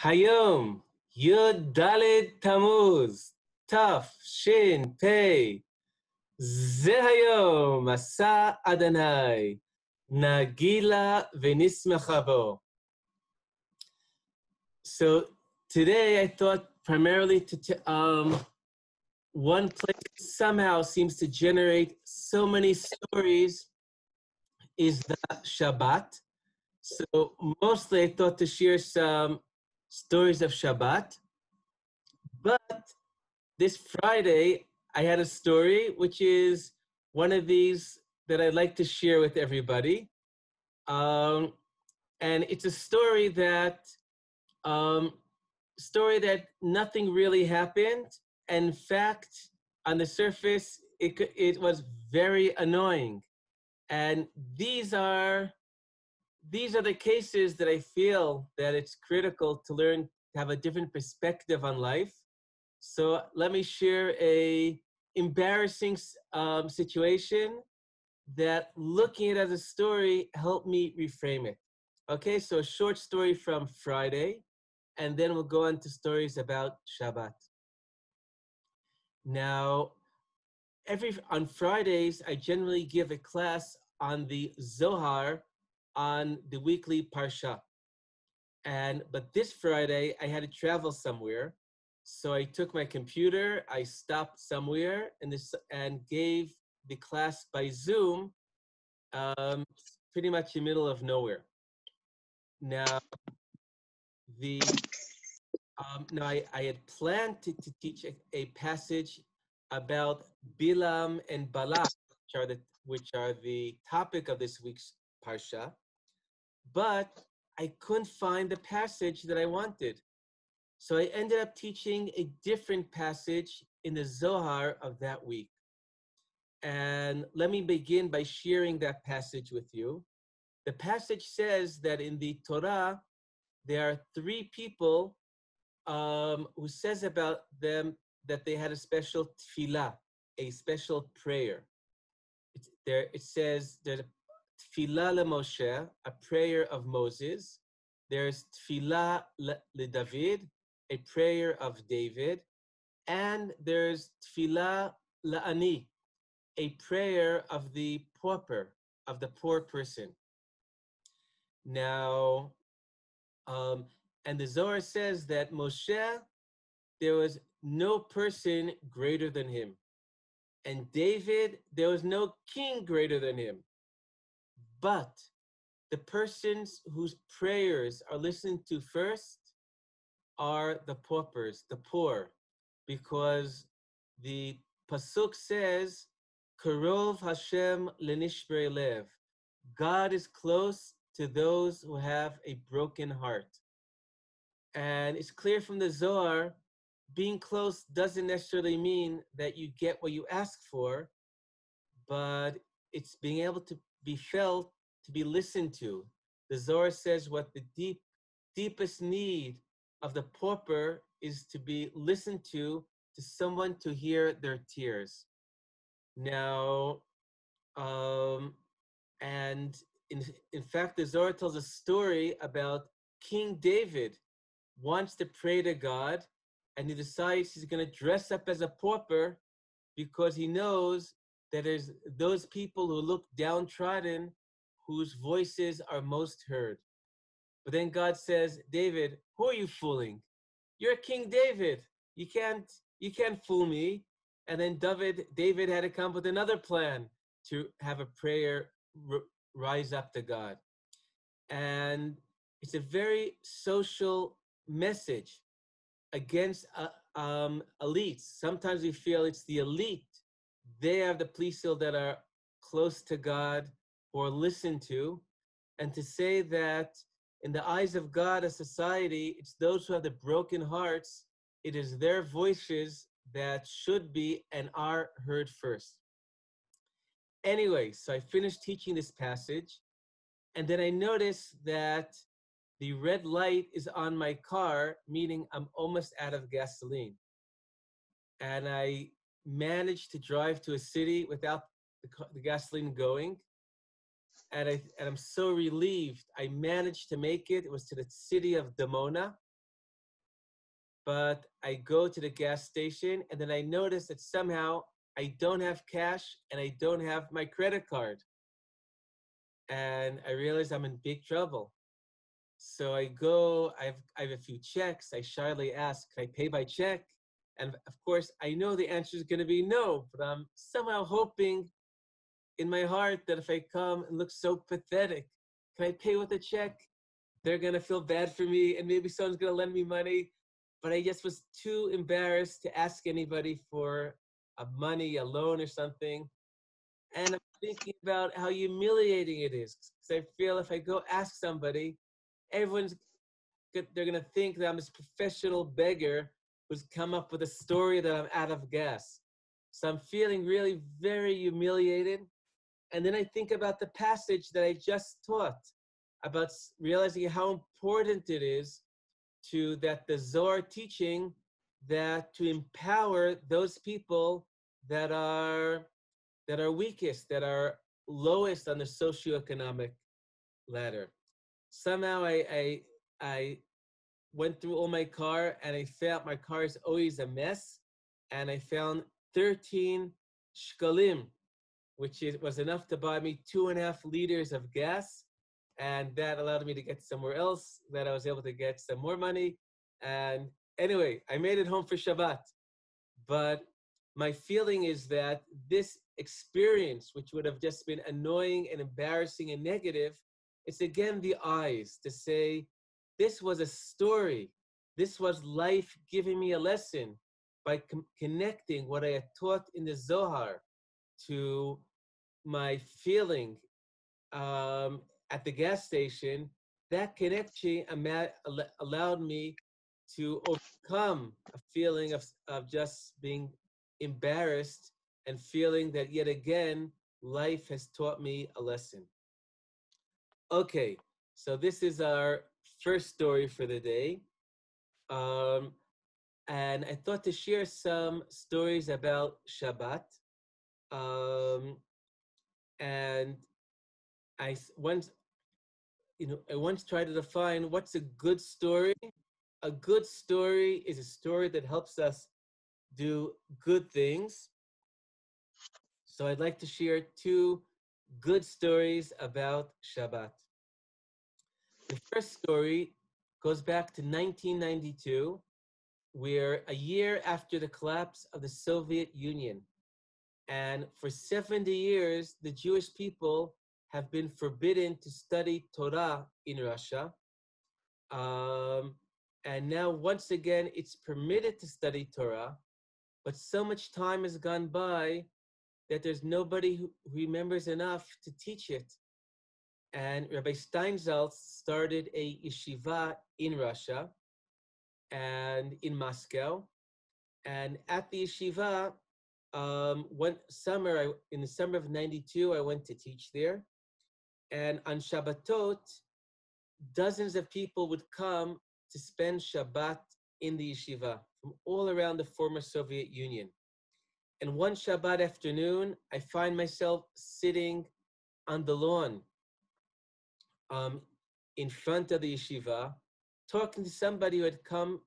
היום, י' ד' תמוז, תש"פ, זה היום, עשה אדוני, נגילה ונשמחה בו. So today I thought primarily one place somehow seems to generate so many stories is the Shabbat. So mostly I thought to share some stories of Shabbat, but this Friday I had a story which is one of these that I'd like to share with everybody. And it's a story that nothing really happened. In fact, on the surface, it was very annoying. And these are the cases that I feel that it's critical to learn to have a different perspective on life. So let me share a embarrassing situation that, looking at it as a story, helped me reframe it. Okay, so a short story from Friday, and then we'll go on to stories about Shabbat. Now, on Fridays, I generally give a class on the Zohar on the weekly Parsha. But this Friday, I had to travel somewhere. So I took my computer, I stopped somewhere and gave the class by Zoom, pretty much in the middle of nowhere. Now, I had planned to teach a passage about Bilam and Balak, which are the topic of this week's Parsha, but I couldn't find the passage that I wanted. So I ended up teaching a different passage in the Zohar of that week. And let me begin by sharing that passage with you. The passage says that in the Torah, there are three people who says about them that they had a special tefillah, a special prayer. It says there's a tefillah leMoshe, a prayer of Moses. There's tefillah leDavid, a prayer of David. And there's tefillah leAni, a prayer of the pauper, of the poor person. Now, and the Zohar says that Moshe, there was no person greater than him. And David, there was no king greater than him. But the persons whose prayers are listened to first are the paupers, the poor, because the pasuk says, Karov Hashem lenishbrei lev. God is close to those who have a broken heart. And it's clear from the Zohar, being close doesn't necessarily mean that you get what you ask for, but it's being able to be felt, to be listened to. The Zohar says what the deepest need of the pauper is to be listened to someone to hear their tears. Now, and in fact, the Zohar tells a story about King David wants to pray to God, and he decides he's going to dress up as a pauper because he knows that there's those people who look downtrodden whose voices are most heard. But then God says, David, who are you fooling? You're King David. You can't fool me. And then David had to come up with another plan to have a prayer rise up to God. And it's a very social message against elites. Sometimes we feel it's the elite. They are the people that are close to God or listened to. And to say that in the eyes of God, a society, it's those who have the broken hearts. It is their voices that should be and are heard first. Anyway, so I finished teaching this passage, and then I noticed that the red light is on my car, meaning I'm almost out of gasoline. And I managed to drive to a city without the gasoline going. And I'm so relieved I managed to make it. It was to the city of Dimona. but I go to the gas station and then I notice that somehow I don't have cash and I don't have my credit card. And I realize I'm in big trouble. So I go, I have a few checks. I shyly ask, can I pay by check? And of course, I know the answer is going to be no, but I'm somehow hoping in my heart that if I come and look so pathetic, can I pay with a check? They're going to feel bad for me and maybe someone's going to lend me money. But I just was too embarrassed to ask anybody for money, a loan or something. And I'm thinking about how humiliating it is. Because I feel if I go ask somebody, they're going to think that I'm this professional beggar who's come up with a story that I'm out of gas. So I'm feeling really very humiliated. And then I think about the passage that I just taught, about realizing how important it is that the Zohar teaching that to empower those people that are weakest, that are lowest on the socioeconomic ladder. Somehow I went through all my car and I found my car is always a mess, and I found 13 shkalim, which was enough to buy me 2.5 liters of gas, and that allowed me to get somewhere else, that I was able to get some more money. And anyway, I made it home for Shabbat. But my feeling is that this experience, which would have just been annoying and embarrassing and negative, it's again the eyes to say, this was a story. This was life giving me a lesson by connecting what I had taught in the Zohar to my feeling at the gas station. That connection allowed me to overcome a feeling of just being embarrassed and feeling that yet again, life has taught me a lesson. Okay, so this is our first story for the day. And I thought to share some stories about Shabbat. And I once tried to define what's a good story. A good story is a story that helps us do good things. So I'd like to share 2 good stories about Shabbat. The first story goes back to 1992, where a year after the collapse of the Soviet Union. And for 70 years, the Jewish people have been forbidden to study Torah in Russia. And now, once again, it's permitted to study Torah, but so much time has gone by that there's nobody who remembers enough to teach it. And Rabbi Steinsaltz started a yeshiva in Russia and in Moscow. And at the yeshiva, in the summer of 92, I went to teach there. And on Shabbatot, dozens of people would come to spend Shabbat in the yeshiva from all around the former Soviet Union. And one Shabbat afternoon, I find myself sitting on the lawn in front of the yeshiva, talking to somebody who had come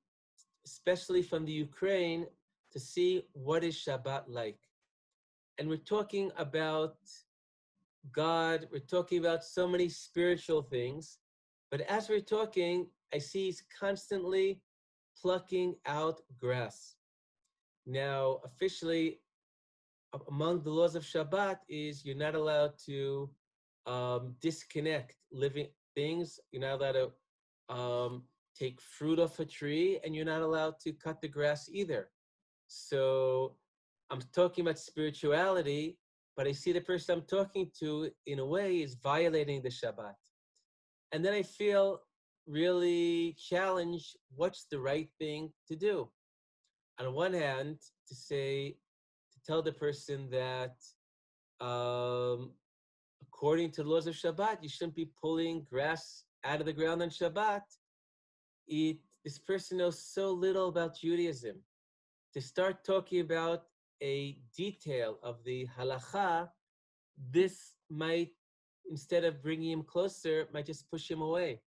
especially from the Ukraine to see what is Shabbat like. And we're talking about God, we're talking about so many spiritual things, but as we're talking, I see he's constantly plucking out grass. Now, officially, among the laws of Shabbat is you're not allowed to disconnect living things. You're not allowed to take fruit off a tree, and you're not allowed to cut the grass either. So I'm talking about spirituality, but I see the person I'm talking to, in a way, is violating the Shabbat. And then I feel really challenged, what's the right thing to do? On one hand, to tell the person that according to the laws of Shabbat, you shouldn't be pulling grass out of the ground on Shabbat. This person knows so little about Judaism. To start talking about a detail of the halacha, this might, instead of bringing him closer, might just push him away.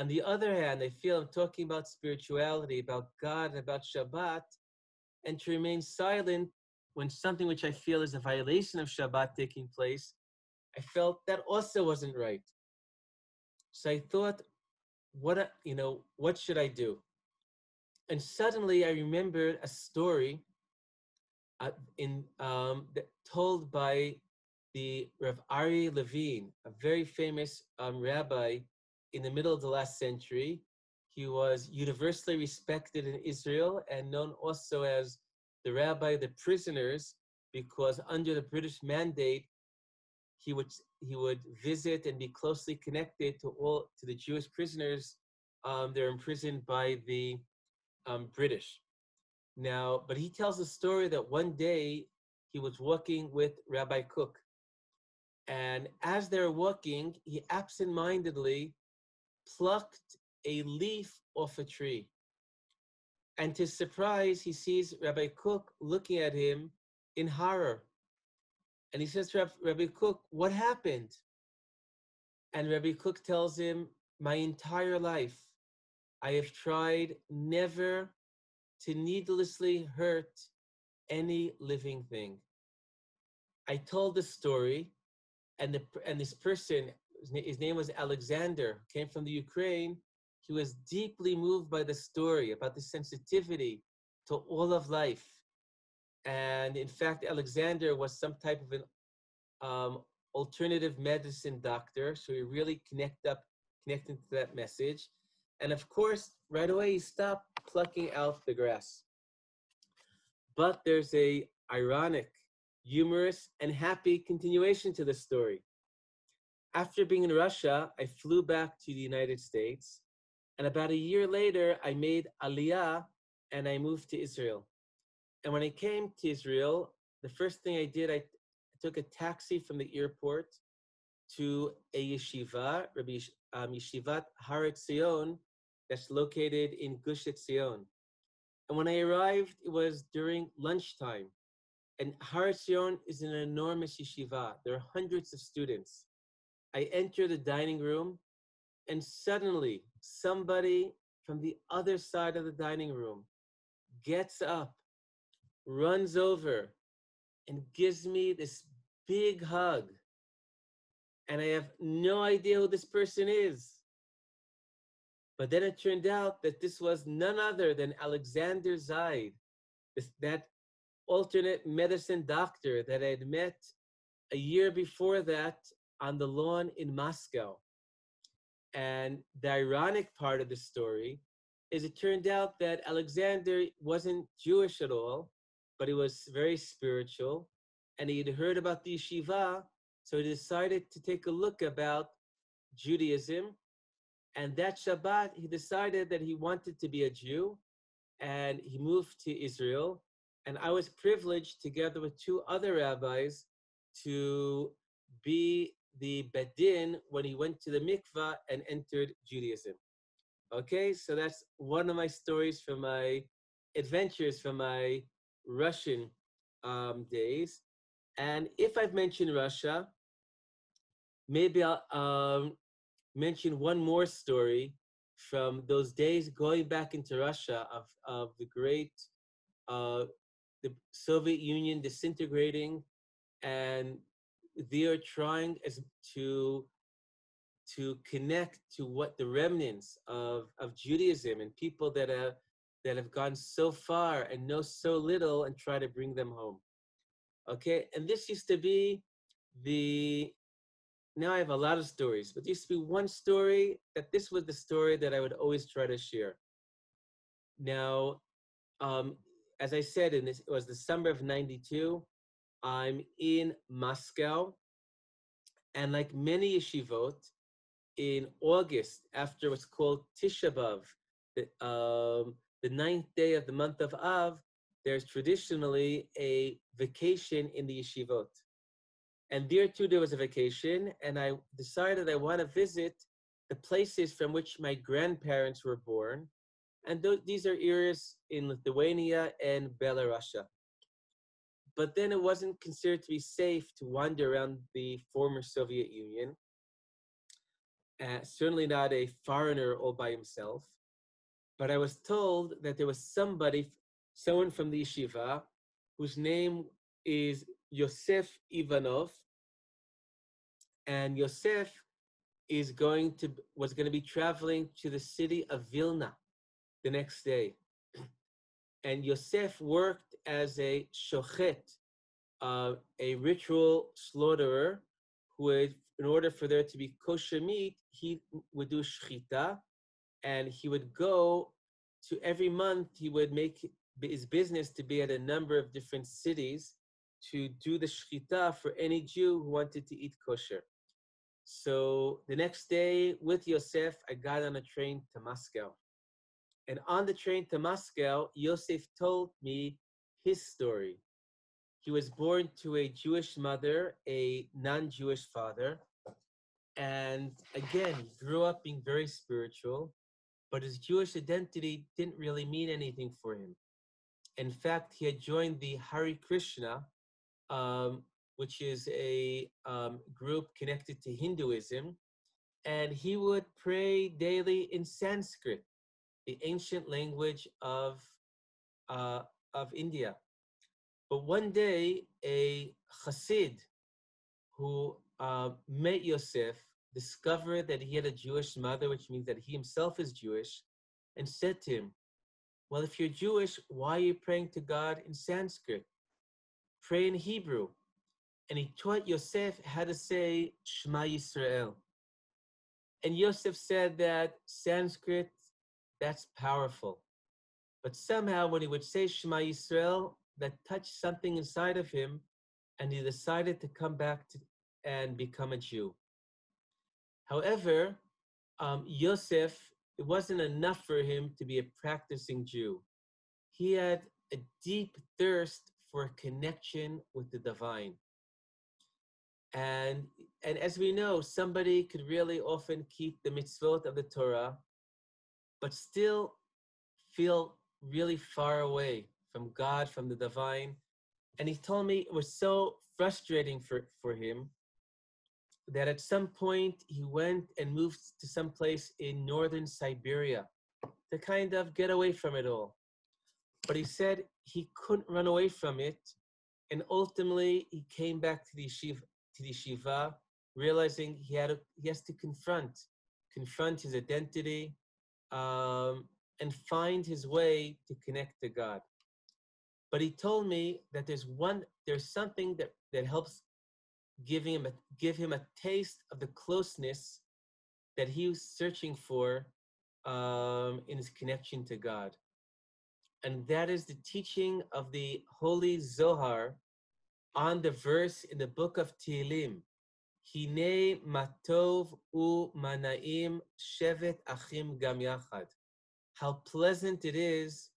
On the other hand, I feel I'm talking about spirituality, about God, about Shabbat, and to remain silent when something which I feel is a violation of Shabbat taking place, I felt that also wasn't right. So I thought, what should I do? And suddenly I remembered a story told by the Rav Ari Levine, a very famous rabbi in the middle of the last century. He was universally respected in Israel and known also as the rabbi of the prisoners, because under the British mandate, he would visit and be closely connected to the Jewish prisoners they're imprisoned by the British. Now, but he tells a story that one day he was walking with Rabbi Cook, and as they're walking, he absentmindedly plucked a leaf off a tree. And to his surprise, he sees Rabbi Cook looking at him in horror. And he says to Rabbi Cook, "What happened?" And Rabbi Cook tells him, "My entire life, I have tried never to needlessly hurt any living thing. I told the story, and this person, his name was Alexander, came from the Ukraine. He was deeply moved by the story, about the sensitivity to all of life. And in fact, Alexander was some type of an alternative medicine doctor, so he really connected to that message. And of course, right away, he stopped plucking out the grass. But there's a ironic, humorous, and happy continuation to the story. After being in Russia, I flew back to the United States, and about a year later, I made Aliyah, and I moved to Israel. And when I came to Israel, the first thing I did, I took a taxi from the airport to a yeshiva, Yeshivat Har Etzion, that's located in Gush Etzion. And when I arrived, it was during lunchtime. And Har Etzion is an enormous yeshiva. There are hundreds of students. I enter the dining room, and suddenly somebody from the other side of the dining room gets up, runs over, and gives me this big hug. And I have no idea who this person is. But then it turned out that this was none other than Alexander Zaid, that alternate medicine doctor that I had met a year before that on the lawn in Moscow. And the ironic part of the story is it turned out that Alexander wasn't Jewish at all, but he was very spiritual, and he had heard about the yeshiva, so he decided to take a look about Judaism. And that Shabbat, he decided that he wanted to be a Jew, and he moved to Israel. And I was privileged, together with two other rabbis, to be the bedin when he went to the mikvah and entered Judaism. Okay, so that's one of my stories from my adventures from my Russian days. And if I've mentioned Russia, maybe I'll mention one more story from those days going back into Russia of the great, the Soviet Union disintegrating, and they are trying to connect to what the remnants of Judaism and people that have gone so far and know so little, and try to bring them home. Okay, and this used to be now I have a lot of stories, but there used to be one story that this was the story that I would always try to share. Now, as I said, it was the summer of '92. I'm in Moscow, and like many yeshivot, in August, after what's called Tisha B'Av, the ninth day of the month of Av, there's traditionally a vacation in the yeshivot. And there too, there was a vacation, and I decided I want to visit the places from which my grandparents were born. And these are areas in Lithuania and Belarusia. But then it wasn't considered to be safe to wander around the former Soviet Union. certainly not a foreigner all by himself, but I was told that there was someone from the yeshiva, whose name is Yosef Ivanov, and Yosef was going to be traveling to the city of Vilna the next day. And Yosef worked as a shochet, a ritual slaughterer, who would, in order for there to be kosher meat, he would do shchita, and he would go to every month, he would make his business to be at a number of different cities to do the shchita for any Jew who wanted to eat kosher. So the next day with Yosef, I got on a train to Moscow. And on the train to Moscow, Yosef told me his story. He was born to a Jewish mother, a non-Jewish father. And again, he grew up being very spiritual, but his Jewish identity didn't really mean anything for him. In fact, he had joined the Hare Krishna, which is a group connected to Hinduism, and he would pray daily in Sanskrit, the ancient language of India. But one day, a chassid who met Yosef discovered that he had a Jewish mother, which means that he himself is Jewish, and said to him, well, if you're Jewish, why are you praying to God in Sanskrit? Pray in Hebrew. And he taught Yosef how to say Shema Yisrael. And Yosef said that Sanskrit, that's powerful. But somehow when he would say Shema Yisrael, that touched something inside of him, and he decided to come back and become a Jew. However, Yosef, it wasn't enough for him to be a practicing Jew. He had a deep thirst for a connection with the divine. And as we know, somebody could really often keep the mitzvot of the Torah, but still feel really far away from God, from the divine. And he told me it was so frustrating for him that at some point he went and moved to some place in northern Siberia to kind of get away from it all. But he said he couldn't run away from it, and ultimately he came back to the yeshiva, realizing he has to confront his identity, and find his way to connect to God. But he told me that there's something that helps give him a taste of the closeness that he was searching for in his connection to God. And that is the teaching of the Holy Zohar on the verse in the book of Tehillim. Hine matov u manaim shevet achim gam yachad. How pleasant it is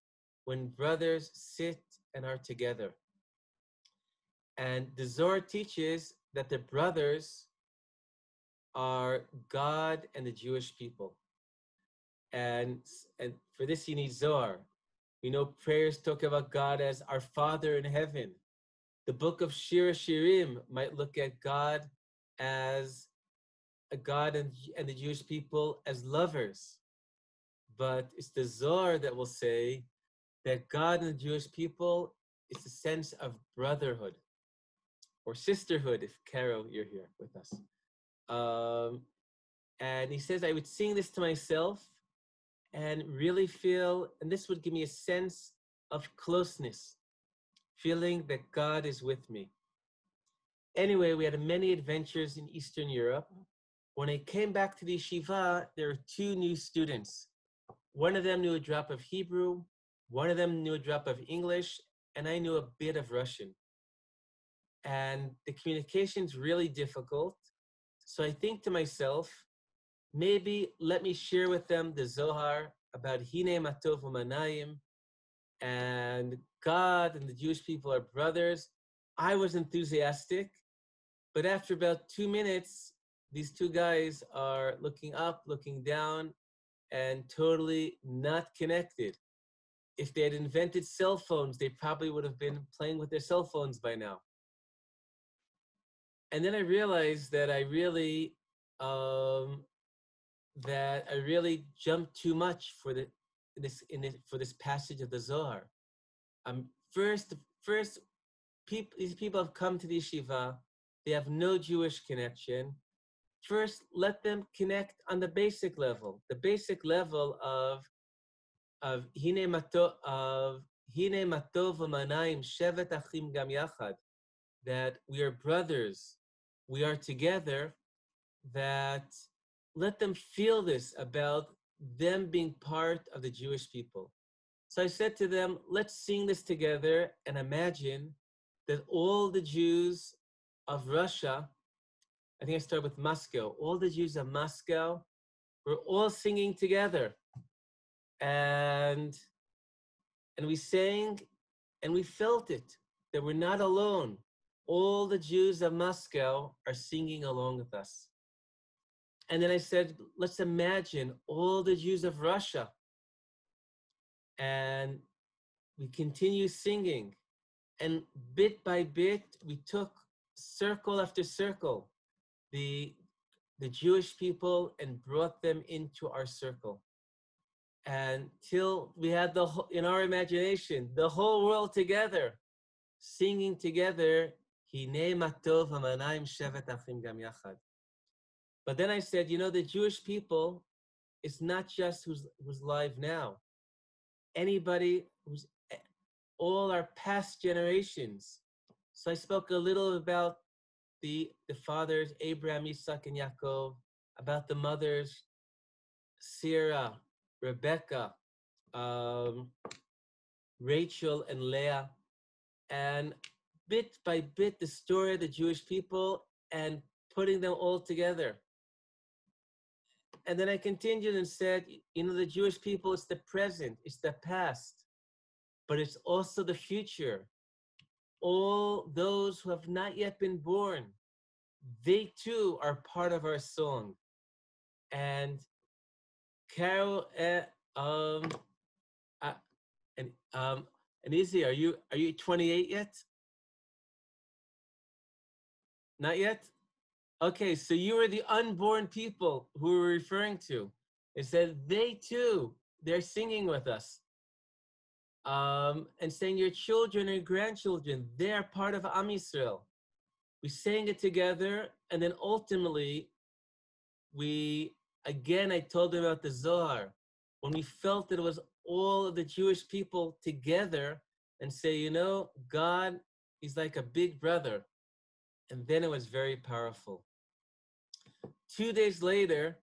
when brothers sit and are together. And the Zohar teaches that the brothers are God and the Jewish people. And for this you need Zohar. We know prayers talk about God as our Father in heaven. The book of Shiurim might look at God as a God and the Jewish people as lovers. But it's the Zohar that will say that God and the Jewish people is a sense of brotherhood or sisterhood, if Caro, you're here with us. And he says, I would sing this to myself and really feel, and this would give me a sense of closeness, feeling that God is with me. Anyway, we had many adventures in Eastern Europe. When I came back to the yeshiva, there were 2 new students. One of them knew a drop of Hebrew, one of them knew a drop of English, and I knew a bit of Russian. And the communication's really difficult. So I think to myself, maybe let me share with them the Zohar about Hine Matov Umanayim, and God and the Jewish people are brothers. I was enthusiastic, but after about 2 minutes, these 2 guys are looking up, looking down, and totally not connected. If they had invented cell phones, they probably would have been playing with their cell phones by now. And then I realized that I really that I really jumped too much for this passage of the Zohar. First, these people have come to the yeshiva. They have no Jewish connection. First, let them connect on the basic level of Hine Matov V'Manayim Shevet Achim Gam Yachad, that we are brothers, we are together. That let them feel this about them being part of the Jewish people. So I said to them, let's sing this together and imagine that all the Jews of Russia, I think I started with Moscow, all the Jews of Moscow, were all singing together. And we sang and we felt it, that we're not alone. All the Jews of Moscow are singing along with us. And then I said, let's imagine all the Jews of Russia. And we continue singing. And bit by bit, we took circle after circle, the Jewish people, and brought them into our circle. Until we had in our imagination, the whole world together, singing together, Hine Matov V'Manayim Shevet Achim Gam Yachad. But then I said, the Jewish people is not just who's live now. Anybody all our past generations. So I spoke a little about the fathers, Abraham, Isaac, and Yaakov, about the mothers, Sarah, Rebecca, Rachel, and Leah, and bit by bit the story of the Jewish people and putting them all together. And then I continued and said, the Jewish people, it's the present, it's the past, but it's also the future. All those who have not yet been born, they too are part of our song. And Carol and Izzy, are you 28 yet? Not yet? Okay, so you are the unborn people who we're referring to. It said they too, they're singing with us. And saying your children and grandchildren, they're part of Am Yisrael. We sang it together, and then ultimately, I told them about the Zohar, when we felt that it was all of the Jewish people together, and say, God, he's like a big brother. And then it was very powerful. 2 days later,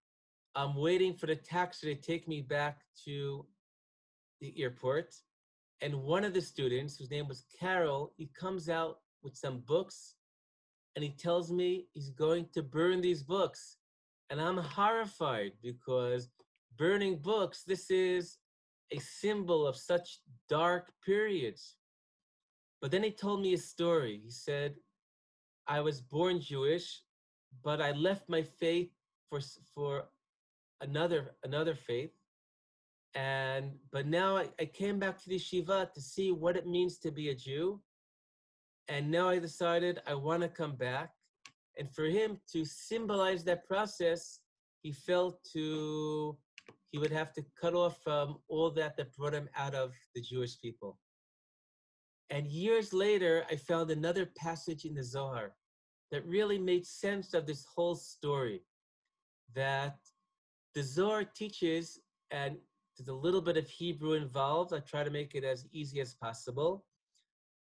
I'm waiting for the taxi to take me back to the airport. And one of the students, whose name was Carol, he comes out with some books and he tells me he's going to burn these books. And I'm horrified because burning books, this is a symbol of such dark periods. But then he told me a story. He said, I was born Jewish, but I left my faith for another faith. But now I came back to the yeshiva to see what it means to be a Jew. And now I decided I want to come back. And for him to symbolize that process, he felt he would have to cut off all that brought him out of the Jewish people. And years later, I found another passage in the Zohar that really made sense of this whole story. That the Zohar teaches, and there's a little bit of Hebrew involved. I try to make it as easy as possible.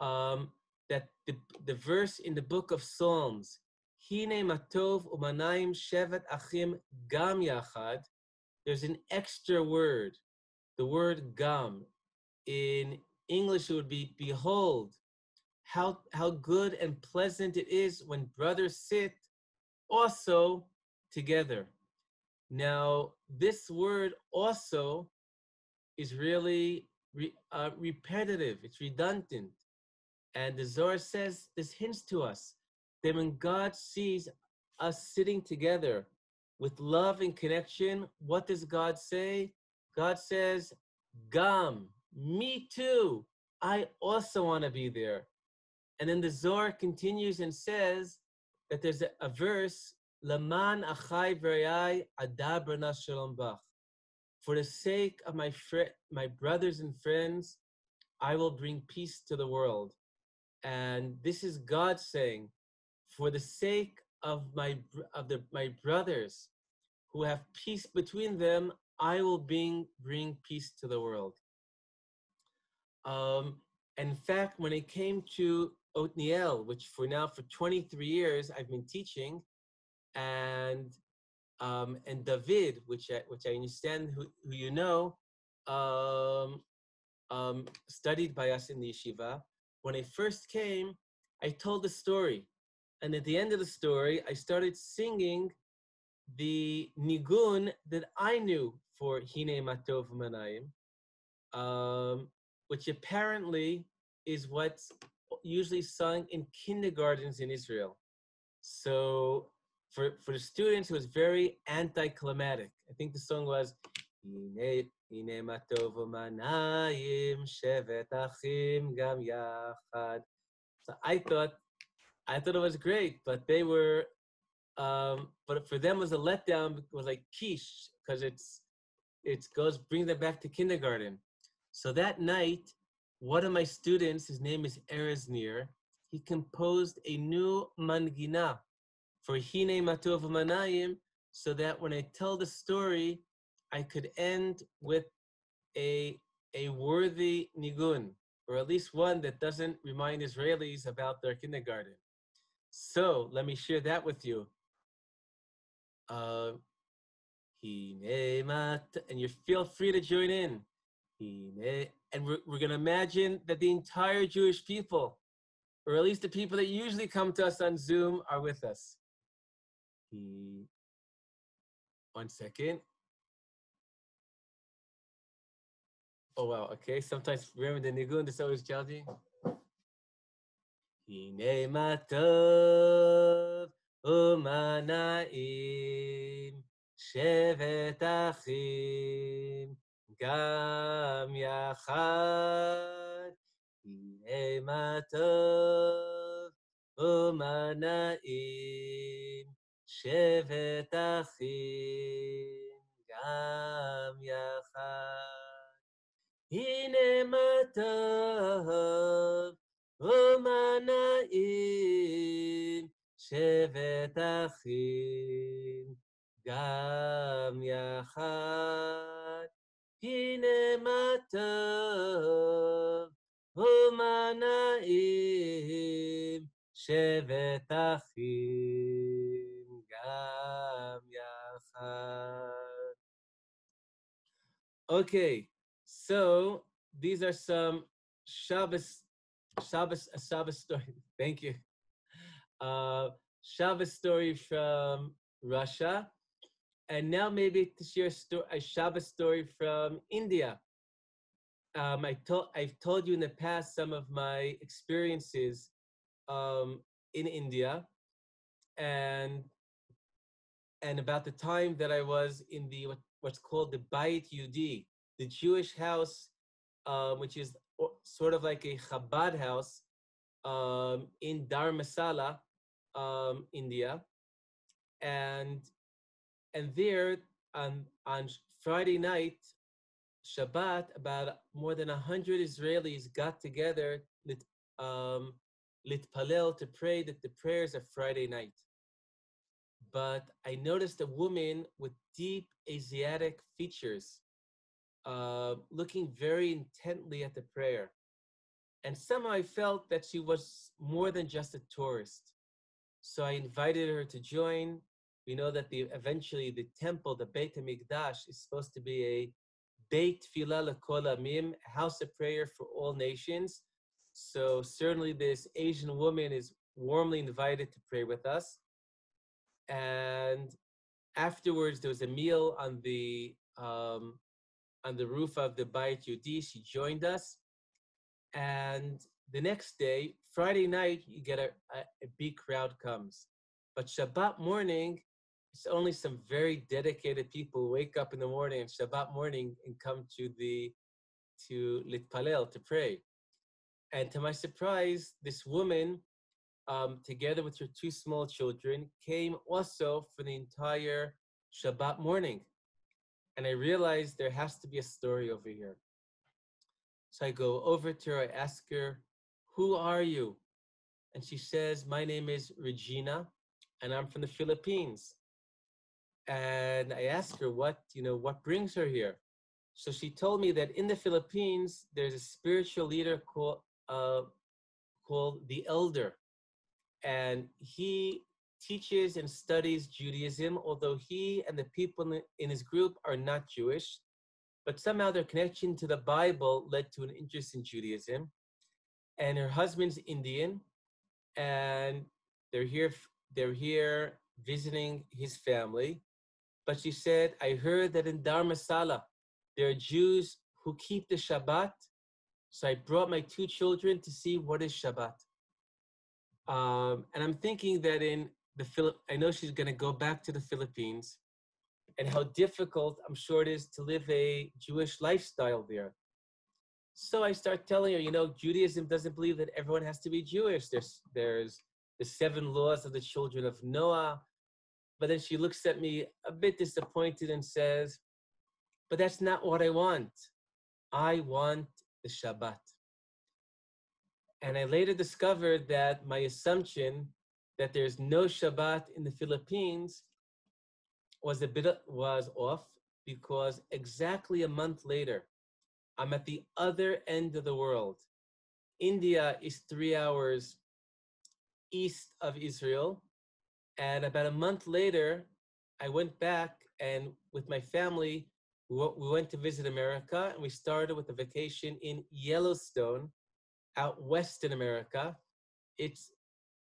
That the verse in the book of Psalms, Hine Matov Umanayim Shevet Achim Gam Yachad, there's an extra word, the word Gam. In English, it would be behold, how good and pleasant it is when brothers sit also together. Now, this word also is really repetitive, it's redundant. And the Zohar says, this hints to us that when God sees us sitting together with love and connection, what does God say? God says, Gam, me too. I also want to be there. And then the Zohar continues and says that there's a verse Laman achai v'rayai adabrana shalom bach. For the sake of my brothers and friends, I will bring peace to the world. And this is God saying, for the sake of my brothers who have peace between them, I will bring peace to the world. In fact, when it came to Othniel, which for 23 years I've been teaching, and David, which I understand who you know, studied by us in the yeshiva. When I first came, I told the story, and at the end of the story, I started singing the nigun that I knew for Hine Matov Manayim, which apparently is what's usually sung in kindergartens in Israel. So for the students, it was very anticlimactic. I think the song was Hine Matov Manayim Shevet Achim Gam Yachad. So I thought it was great, but they were, but for them it was a letdown. It was like quiche, because it brings them back to kindergarten. So that night, one of my students, his name is Erez Nir, he composed a new mangina for Hine Matov Manayim, so that when I tell the story, I could end with a worthy nigun, or at least one that doesn't remind Israelis about their kindergarten. So let me share that with you. And you feel free to join in. And we're going to imagine that the entire Jewish people, or at least the people that usually come to us on Zoom, are with us. 1 second. Oh, wow. Okay. Sometimes remember the nigun, this always challenging. Hine matov umanaim shevet achim gam yachad. Hine matov umanaim shevet achim gam yachad. Hine matov umanaim shevet achim gam yachad. Hine matov umanaim shevet achim gam yachad. Okay, so these are some Shabbos story. Thank you. Shabbos story from Russia, and now maybe to share a Shabbos story from India. I've told you in the past some of my experiences in India, and about the time that I was in the what's called the Bayit Yudi, the Jewish house, which is sort of like a Chabad house in Dharamsala, India, and there on Friday night, Shabbat, about more than 100 Israelis got together litpalel, to pray that the prayers of Friday night. But I noticed a woman with deep Asiatic features, looking very intently at the prayer. And somehow I felt that she was more than just a tourist. So I invited her to join. We know that eventually the temple, the Beit HaMikdash, is supposed to be a Beit Tfilah L'Kol Amim, a house of prayer for all nations. So certainly this Asian woman is warmly invited to pray with us. And afterwards, there was a meal on the roof of the Bayit Yudi. She joined us. And the next day, Friday night, you get a big crowd comes. But Shabbat morning, it's only some very dedicated people who wake up in the morning on Shabbat morning and come to Litpalel, to pray. And to my surprise, this woman together with her 2 small children, came also for the entire Shabbat morning. And I realized there has to be a story over here. So I go over to her, I ask her, who are you? And she says, my name is Regina, and I'm from the Philippines. And I asked her what brings her here. So she told me that in the Philippines, there's a spiritual leader called the Elder. And he teaches and studies Judaism, although he and the people in his group are not Jewish. But somehow their connection to the Bible led to an interest in Judaism. And her husband's Indian, and they're here visiting his family. But she said, I heard that in Dharmasala, there are Jews who keep the Shabbat. So I brought my 2 children to see what is Shabbat. And I'm thinking that I know she's going to go back to the Philippines, and how difficult I'm sure it is to live a Jewish lifestyle there. So I start telling her, Judaism doesn't believe that everyone has to be Jewish. There's the 7 laws of the children of Noah. But then she looks at me a bit disappointed and says, but that's not what I want. I want the Shabbat. And I later discovered that my assumption that there's no Shabbat in the Philippines was off, because exactly a month later, I'm at the other end of the world. India is 3 hours east of Israel. And about a month later, I went back, and with my family, we went to visit America, and we started with a vacation in Yellowstone, out west in America. It's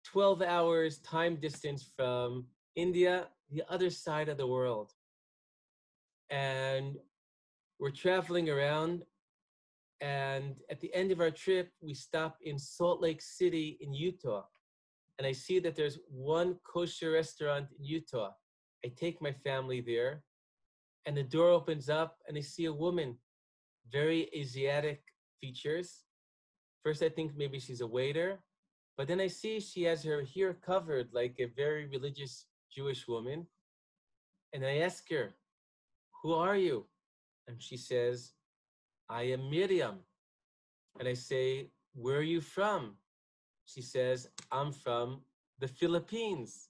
12 hours time distance from India, the other side of the world. And we're traveling around, and at the end of our trip, we stop in Salt Lake City in Utah. And I see that there's one kosher restaurant in Utah. I take my family there, and the door opens up, and I see a woman, very Asiatic features. First, I think maybe she's a waiter, but then I see she has her hair covered like a very religious Jewish woman. And I ask her, who are you? And she says, I am Miriam. And I say, where are you from? She says, I'm from the Philippines.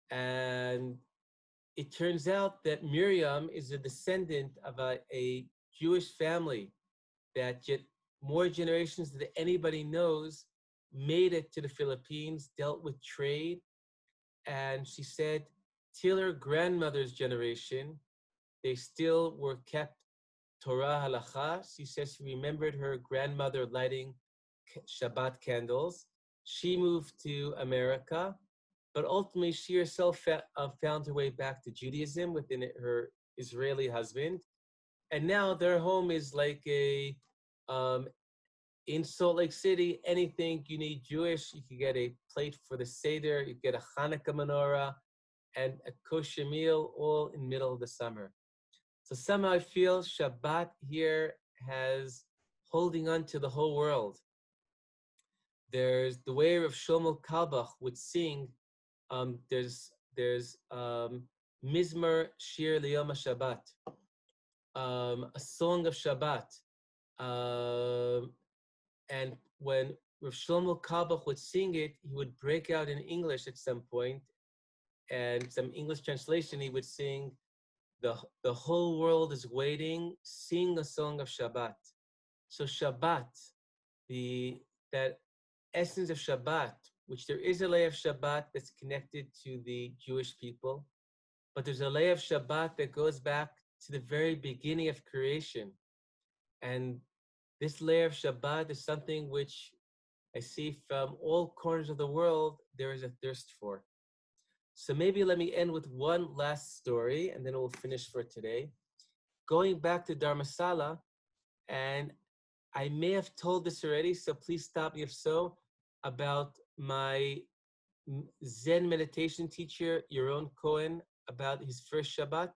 And it turns out that Miriam is a descendant of a Jewish family that more generations than anybody knows made it to the Philippines, dealt with trade. And she said, till her grandmother's generation, they still were kept Torah halacha. She says she remembered her grandmother lighting Shabbat candles. She moved to America, but ultimately she herself found her way back to Judaism within her Israeli husband. And now their home is like in Salt Lake City, anything you need Jewish, you can get a plate for the Seder, you get a Hanukkah menorah, and a kosher meal, all in the middle of the summer. So somehow I feel Shabbat here has holding on to the whole world. There's the way of Shlomo Kalbach would sing. There's Mizmor Shir Liyom HaShabbat, a song of Shabbat. And when Rav Shlomo Kalbach would sing it, he would break out in English at some point, and some English translation, he would sing, the whole world is waiting, sing a song of Shabbat. So Shabbat, that essence of Shabbat, which there is a layer of Shabbat that's connected to the Jewish people, but there's a layer of Shabbat that goes back to the very beginning of creation. And this layer of Shabbat is something which I see from all corners of the world, there is a thirst for. So maybe let me end with one last story, and then we'll finish for today. Going back to Dharmasala, and I may have told this already, so please stop me if so, about my Zen meditation teacher, Yaron Cohen, about his first Shabbat.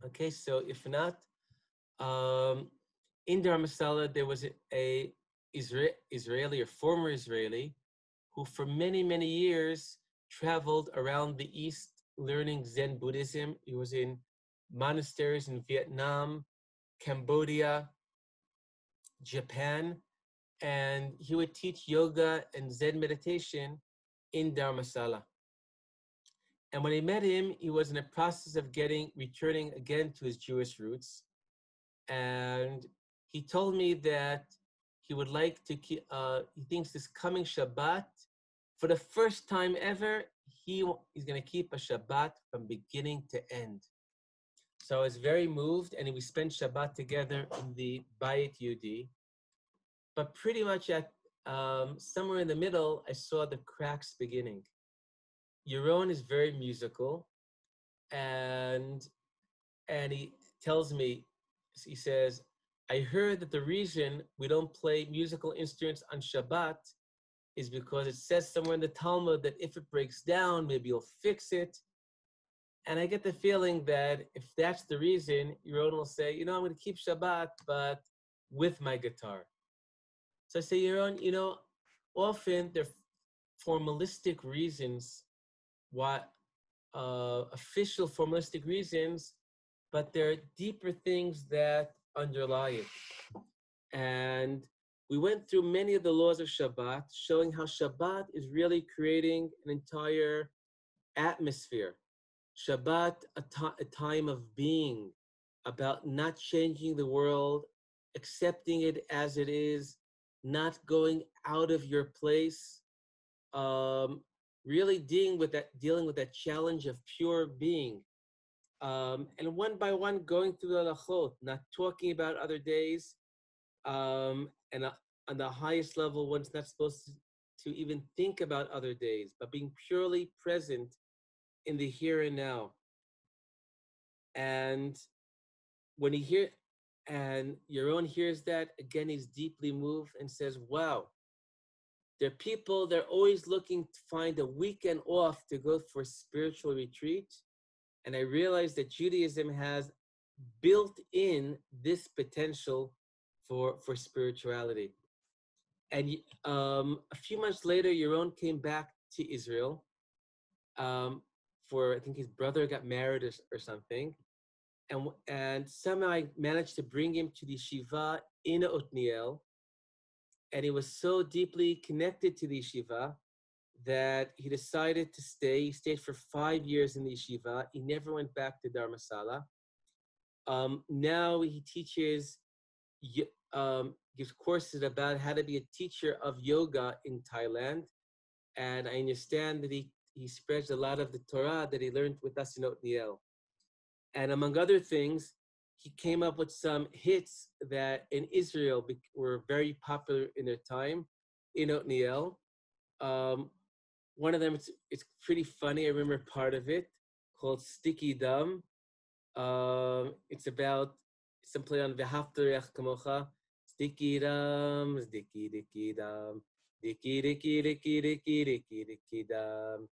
Okay, so if not, in Dharmasala, there was Israeli or former Israeli who for many, many years traveled around the East learning Zen Buddhism. He was in monasteries in Vietnam, Cambodia, Japan, and he would teach yoga and Zen meditation in Dharamsala. And when I met him, he was in the process of returning again to his Jewish roots. And he told me that he would like to keep, he thinks this coming Shabbat, for the first time ever, he's going to keep a Shabbat from beginning to end. So I was very moved, and we spent Shabbat together in the Bayit Yudi. But pretty much at somewhere in the middle, I saw the cracks beginning. Yaron is very musical, and he tells me, he says, I heard that the reason we don't play musical instruments on Shabbat is because it says somewhere in the Talmud that if it breaks down, maybe you'll fix it. And I get the feeling that if that's the reason, Yaron will say, I'm going to keep Shabbat, but with my guitar. So I say, Yaron, often there are formalistic reasons, official formalistic reasons, but there are deeper things that underlie it. And we went through many of the laws of Shabbat, showing how Shabbat is really creating an entire atmosphere. Shabbat, a time of being, about not changing the world, accepting it as it is, not going out of your place, really dealing with that challenge of pure being. And one by one going through the halachot, not talking about other days, and on the highest level, one's not supposed to even think about other days, but being purely present in the here and now. And when Yaron hears that, again, he's deeply moved and says, wow, there are people, they're always looking to find a weekend off to go for a spiritual retreat. And I realized that Judaism has built in this potential for spirituality. And a few months later, Yaron came back to Israel I think his brother got married or something. And somehow I managed to bring him to the yeshiva in Otniel. And he was so deeply connected to the yeshiva that he decided to stay. He stayed for 5 years in the yeshiva. He never went back to Dharamsala. Now he teaches, gives courses about how to be a teacher of yoga in Thailand. And I understand that he spreads a lot of the Torah that he learned with us in Otniel. And among other things, he came up with some hits that in Israel were very popular in their time in Otniel. One of them, it's pretty funny. I remember part of it, called Sticky Dum. It's about some play on V'hafta Reach Kamocha. Sticky Dum, Sticky Dicky Dum, Dicky Dicky Dicky Dicky Dicky Dicky Dum.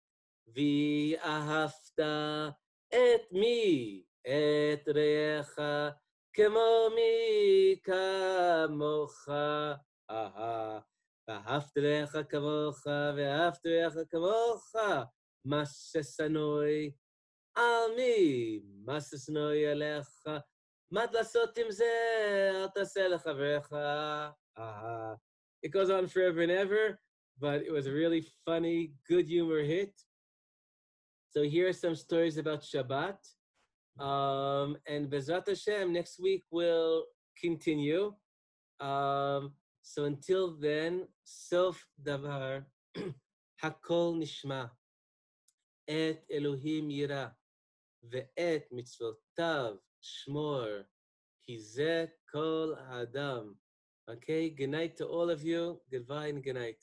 V'ahavta et mi et recha kemo mi kamocha. ואהבת רעך כמוך, ואהבת רעך כמוך, מה ששנוא על מי, מה ששנוא עליך, מה לעשות עם זה, אל תעשה לחברך. It goes on forever and ever, but it was a really funny, good humor hit. So here are some stories about Shabbat. And Bezrat Hashem, next week we'll continue. So until then, Sof Davar, Hakol Nishma, Et Elohim Yira, Ve'et Mitzvotav Shmor, Ki Kol Adam. Okay, good night to all of you. Goodbye and good night.